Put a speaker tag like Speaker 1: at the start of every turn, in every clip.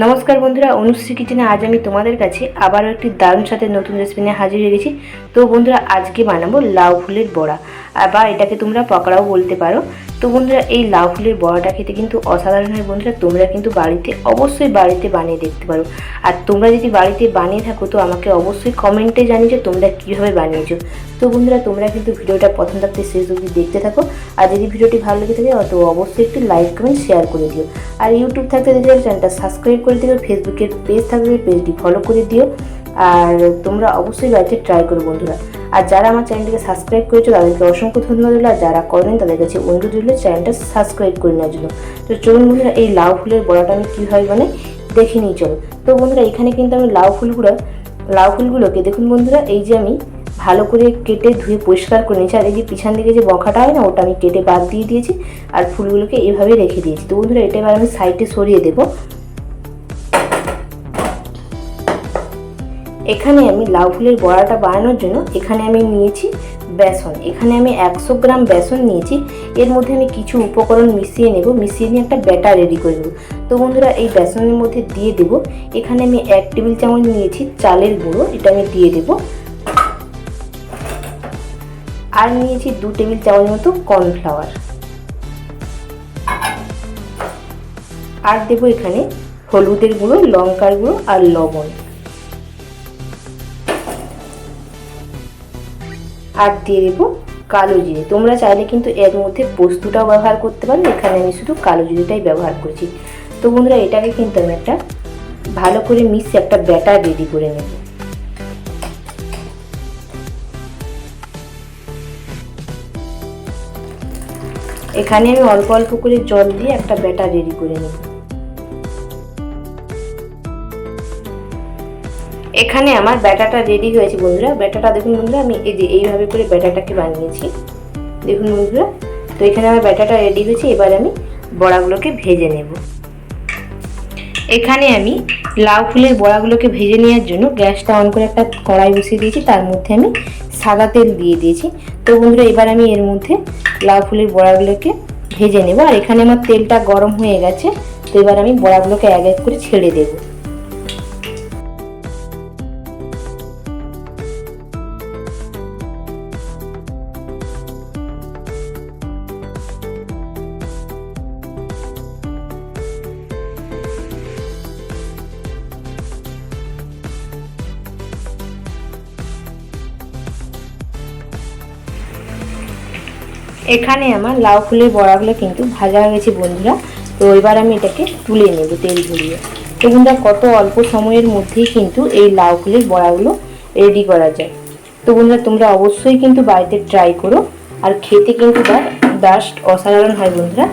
Speaker 1: নমস্কার বন্ধুরা, অনুশ্রী কিচেনে আজ আমি তোমাদের কাছে আবারও একটি দারুণ সাথে নতুন রেসিপি নিয়ে হাজির হয়ে গেছি। তো বন্ধুরা, আজকে বানাবো লাউ ফুলের বড়া, বা এটাকে তোমরা পকোড়াও বলতে পারো। তো বন্ধুরা, এই লাউ ফুলের বড়াটা খেতে কিন্তু অসাধারণ হয় বন্ধুরা। তোমরা কিন্তু অবশ্যই বাড়িতে বানিয়ে দেখতে পারো। আর তোমরা যদি বাড়িতে বানিয়ে থাকো তো আমাকে অবশ্যই কমেন্টে জানিয়ে যে তোমরা কীভাবে বানিয়েছো। তো বন্ধুরা, তোমরা কিন্তু ভিডিওটা প্রথম থাকতে শেষ অবধি দেখতে থাকো। আর যদি ভিডিওটি ভালো লেগে থাকে তো অবশ্যই একটু লাইক কমেন্ট শেয়ার করে দিও। আর ইউটিউব থাকতে যদি চ্যানেলটা সাবস্ক্রাইব করে দিও, ফেসবুকের পেজ থাকলে পেজটি ফলো করে দিও। আর তোমরা অবশ্যই বাড়িতে ট্রাই করো বন্ধুরা। আর যারা আমার চ্যানেলটিকে সাবস্ক্রাইব করেছো তাদেরকে অসংখ্য ধন্যবাদ রইল। আর যারা করেন তাদের কাছে অনুরোধ রইল চ্যানেলটা সাবস্ক্রাইব করে নেওয়ার জন্য। তো চলুন বন্ধুরা, এই লাউ ফুলের বড়াটা আমি কীভাবে মানে দেখে নিই চলো। তো বন্ধুরা, এখানে কিন্তু আমি লাউ ফুলগুলোকে দেখুন বন্ধুরা, এই যে আমি ভালো করে কেটে ধুয়ে পরিষ্কার করে নিয়েছি। আর এই যে পিছন দিকে যে বখাটা হয় না, ওটা আমি কেটে বাদ দিয়ে দিয়েছি। আর ফুলগুলোকে এভাবে রেখে দিয়েছি। তো বন্ধুরা, এটা এবার আমি সাইডে সরিয়ে দেবো। এখানে আমি লাউ ফুলের বড়াটা বানানোর জন্য এখানে আমি নিয়েছি বেসন। এখানে আমি 100 গ্রাম বেসন নিয়েছি। এর মধ্যে আমি কিছু উপকরণ মিশিয়ে নিয়ে একটা ব্যাটার রেডি করে নেব। তো বন্ধুরা, এই বেসনের মধ্যে দিয়ে দেব, এখানে আমি 1 টেবিল চামচ নিয়েছি চালের গুঁড়ো, এটা আমি দিয়ে দেব। আর নিয়েছি 2 টেবিল চামচ মতো কর্নফ্লাওয়ার। আর দেব এখানে হলুদের গুঁড়ো, লঙ্কার গুঁড়ো আর লবণ। আর দিয়ে দেবো কালো জিরে। তোমরা চাইলে কিন্তু এর মধ্যে পোস্তটাও ব্যবহার করতে পারো, এখানে আমি শুধু কালো জিরেটাই ব্যবহার করছি। তো বন্ধুরা, এটাকে কিন্তু আমি একটা ভালো করে মিশিয়ে একটা ব্যাটার রেডি করে নেব। এখানে আমি অল্প অল্প করে জল দিয়ে একটা ব্যাটার রেডি করে নেব। এখানে আমার ব্যাটারটা রেডি হয়েছে বন্ধুরা। ব্যাটারটা দেখুন বন্ধুরা, আমি এইভাবে করে ব্যাটারটাকে বানিয়েছি দেখুন বন্ধুরা। তো এখানে আমার ব্যাটারটা রেডি হয়েছে। এবার আমি বড়াগুলোকে ভেজে নেব। এখানে আমি লাউ ফুলের বড়াগুলোকে ভেজে নেওয়ার জন্য গ্যাসটা অন করে একটা কড়াই বসিয়ে দিয়েছি। তার মধ্যে আমি সাদা তেল দিয়ে দিয়েছি। তো বন্ধুরা, এবার আমি এর মধ্যে লাউ ফুলের বড়াগুলোকে ভেজে নেব। আর এখানে আমার তেলটা গরম হয়ে গেছে। তো এবার আমি বড়াগুলোকে এক এক করে ছেড়ে দেবো। এখানে আমার লাউ ফুলের বড়াগুলো কিন্তু ভাজা হয়ে গেছে বন্ধুরা। তো এবার আমি এটাকে তুলে নেব তেল ঝরিয়ে। তো বন্ধুরা, কত অল্প সময়ের মধ্যেই কিন্তু এই লাউ ফুলের বড়াগুলো রেডি করা যায়। তো বন্ধুরা, তোমরা অবশ্যই কিন্তু বাড়িতে ট্রাই করো। আর খেতে কিন্তু তার জাস্ট অসাধারণ হয় বন্ধুরা।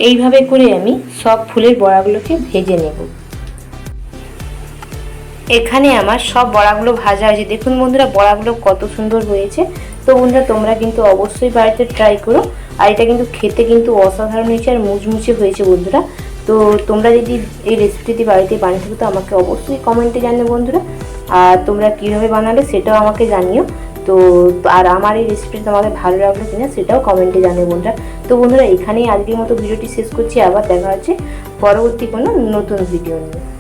Speaker 1: এইভাবে করে আমি সব ফুলের বড়াগুলোকে ভেজে নেব। এখানে আমার সব বড়াগুলো ভাজা হয়েছে দেখুন বন্ধুরা, বড়াগুলো কত সুন্দর হয়েছে। তো বন্ধুরা, তোমরা কিন্তু অবশ্যই বাড়িতে ট্রাই করো। আর এটা কিন্তু খেতে কিন্তু অসাধারণ হয়েছে আর মুচমুচে হয়েছে বন্ধুরা। তো তোমরা যদি এই রেসিপিটি বাড়িতে বানিয়ে থাকো তো আমাকে অবশ্যই কমেন্টে জানিও বন্ধুরা। আর তোমরা কীভাবে বানালে সেটাও আমাকে জানিও। তো আর আমার এই রেসিপিটা তোমাদের ভালো লাগলো কিনা সেটাও কমেন্টে জানিও বন্ধুরা। তো বন্ধুরা, এখানেই আজকের মতো ভিডিওটি শেষ করছি। আবার দেখা হচ্ছে পরবর্তী কোনো নতুন ভিডিও নিয়ে।